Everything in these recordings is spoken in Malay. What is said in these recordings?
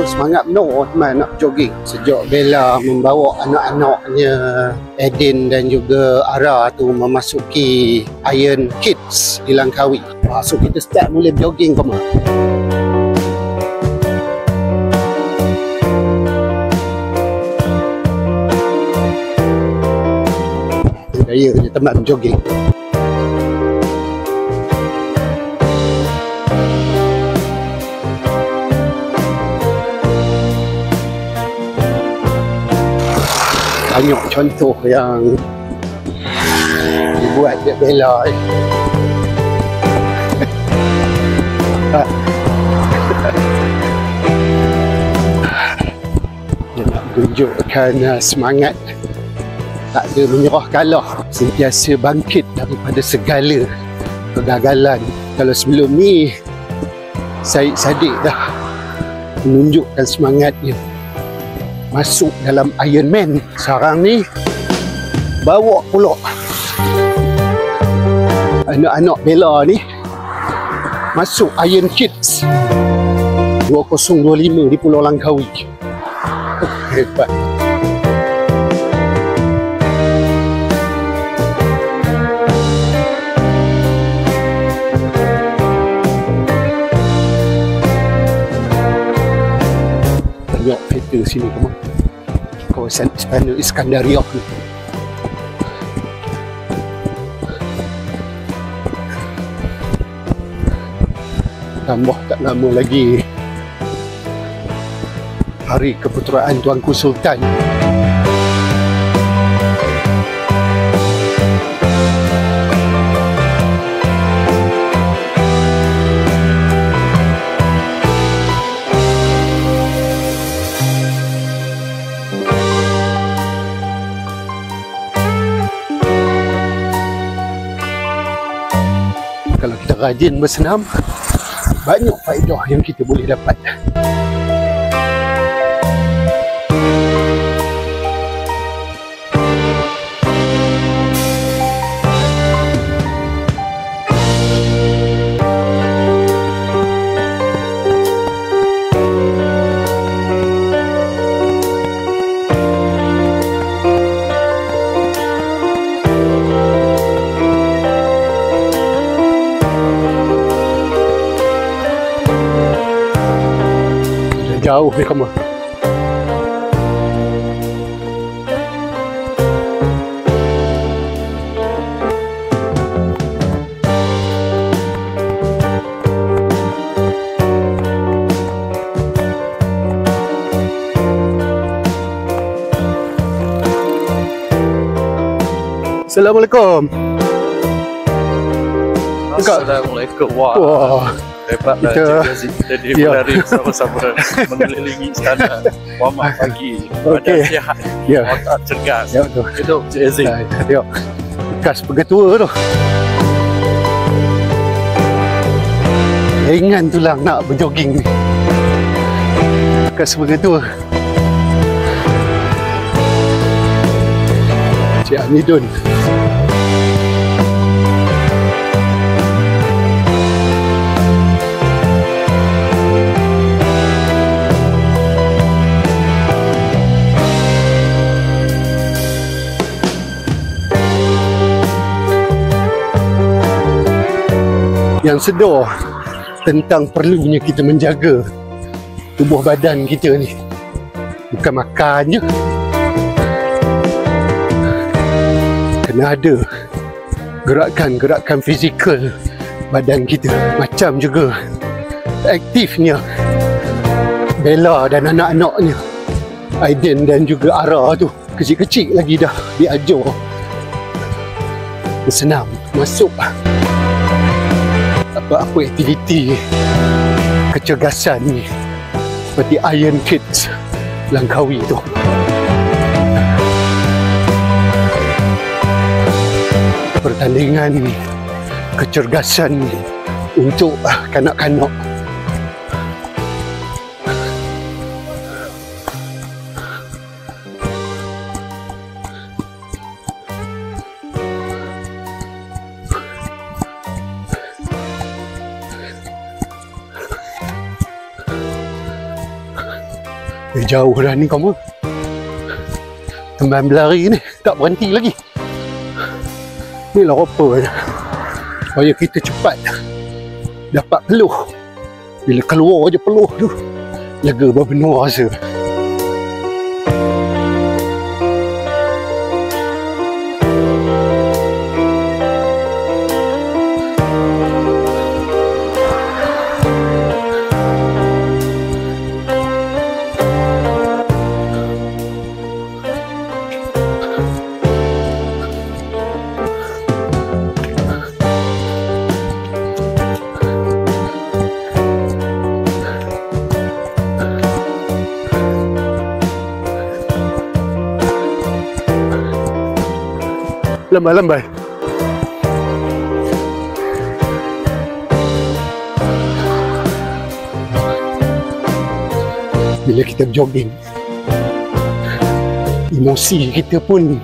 semangat penuh teman nak jogging. Sejak Bella membawa anak-anaknya Edin dan juga Ara tu memasuki Iron Kids di Langkawi. So kita start mula jogging kemar. Gaya je teman jogging. Banyak contoh yang dibuat dia Bella ni. Dia nak tunjukkan semangat, tak ada menyerah kalah, sentiasa bangkit daripada segala kegagalan. Kalau sebelum ni Syed Saddiq dah menunjukkan semangatnya masuk dalam Iron Man, sekarang ni bawa pula anak-anak Bella ni masuk Iron Kids 2025 di Pulau Langkawi. Hebat. Banyak kereta sini kemar. Kawasan Istana Iskandariah ni. Tambah tak lama lagi hari keputeraan Tuanku Sultan. Kalau kita rajin bersenam, banyak faedah yang kita boleh dapat. Jauh ni kamu. Assalamualaikum. Assalamualaikum. Wah. Hebatlah kita berlari bersama-sama mengelilingi istana. Selamat pagi. Badan sihat, otak cergas. Ya, betul. Hidup Cik Aziz. Tengok bekas pegetua tu. Ringan tulang nak berjoging ni. Bekas pegetua. Cik Amidun. Yang sedar tentang perlunya kita menjaga tubuh badan kita ni. Bukan makan je, kena ada gerakan-gerakan fizikal badan kita. Macam juga aktifnya Bella dan anak-anaknya Aiden dan juga Ara tu. Kecil-kecil lagi dah diajar bersenam, masuk apa aktiviti kecergasan ni seperti Iron Kids Langkawi tu. Pertandingan kecergasan untuk kanak-kanak. Jauh dah ni kamu. Teman berlari ni tak berhenti lagi. Ni lah apa je. Supaya kita cepat dapat peluh. Bila keluar je peluh tu, lega berbenua rasa. Lambai-lambai. Bila kita jogging, emosi kita pun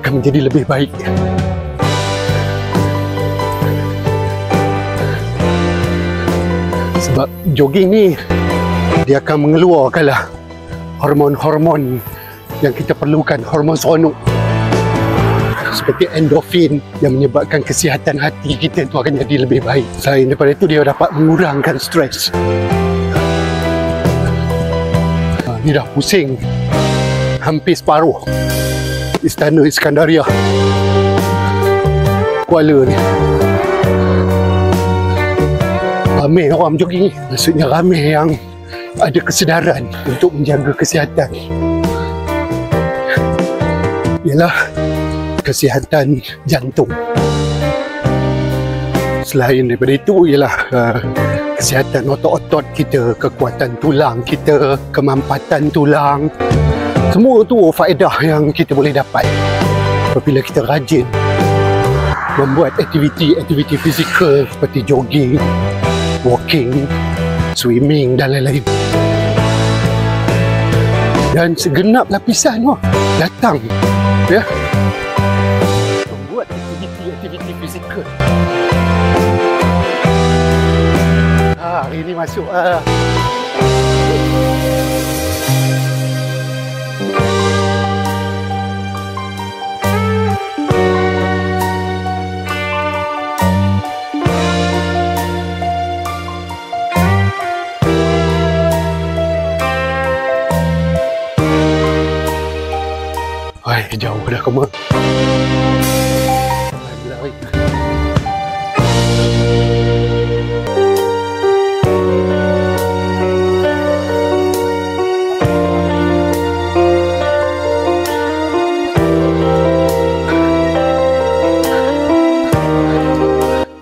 akan menjadi lebih baik. Sebab jogging ni, dia akan mengeluarkanlah hormon-hormon yang kita perlukan, hormon seronok. Seperti endorfin yang menyebabkan kesihatan hati kita itu akan jadi lebih baik. Selain daripada itu, dia dapat mengurangkan stres. Ni dah pusing hampir separuh Istana Iskandariah Kuala ni. Ramai orang jogging ni. Maksudnya ramai yang ada kesedaran untuk menjaga kesihatan. Ialah kesihatan jantung. Selain daripada itu ialah kesihatan otot-otot kita, kekuatan tulang kita, kemampatan tulang. Semua tu faedah yang kita boleh dapat apabila kita rajin membuat aktiviti fizikal seperti jogging, walking, swimming dan lain-lain. Dan segenap lapisan datang ya, aktiviti fizikal. Hari ni masuk jauh dah kamu.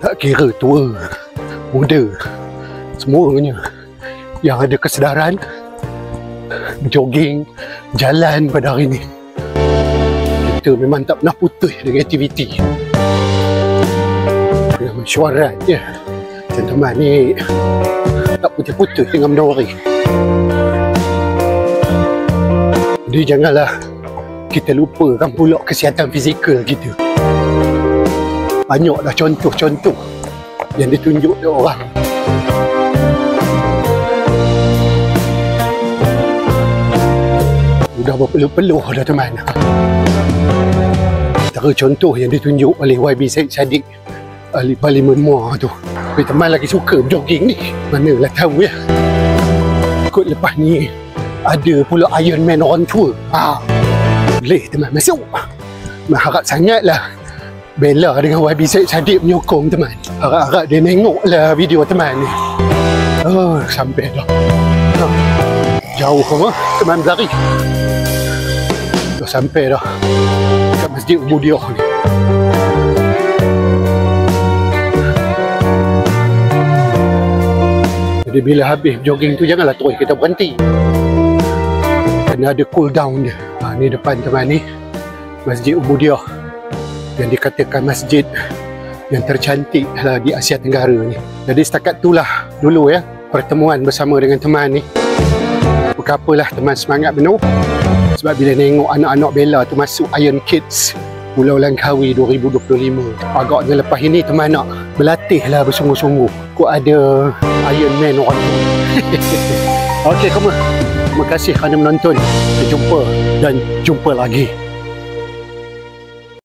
Tak kira tua, muda, semuanya yang ada kesedaran jogging, jalan pada hari ni. Kita memang tak pernah putus dengan aktiviti. Dengan mesyuarat je. Teman-teman ni tak putus-putus dengan benda. Jadi janganlah kita lupakan pula kesihatan fizikal kita. Banyaklah contoh-contoh yang ditunjuk oleh orang. Sudah berpeluh-peluh dah teman. Antara contoh yang ditunjuk oleh YB Syed Saddiq, ahli Parlimen Muar tu. Tapi teman lagi suka jogging ni. Manalah tahu ya. Kot lepas ni ada pula Iron Man on tour. Boleh teman masuk. Harap sangatlah Bella dengan YB Syed Saddiq menyokong teman. Harap-harap dia tengoklah video teman ni. Sampai dah. Jauh teman berlari. Dah sampai dah kat Masjid Ubudiyah ni. Jadi bila habis jogging tu janganlah terus kita berhenti. Kena ada cool down dia. Ni depan teman ni Masjid Ubudiyah, yang dikatakan masjid yang tercantik di Asia Tenggara ni. Jadi setakat itulah dulu ya pertemuan bersama dengan teman ni. Berkapalah teman semangat penuh. Sebab bila tengok anak-anak Bella tu masuk Iron Kids Pulau Langkawi 2025, agaknya lepas ini teman nak berlatih lah bersungguh-sungguh. Kok ada Iron Man orang tu. Okey, terima kasih kerana menonton. Kita jumpa dan jumpa lagi.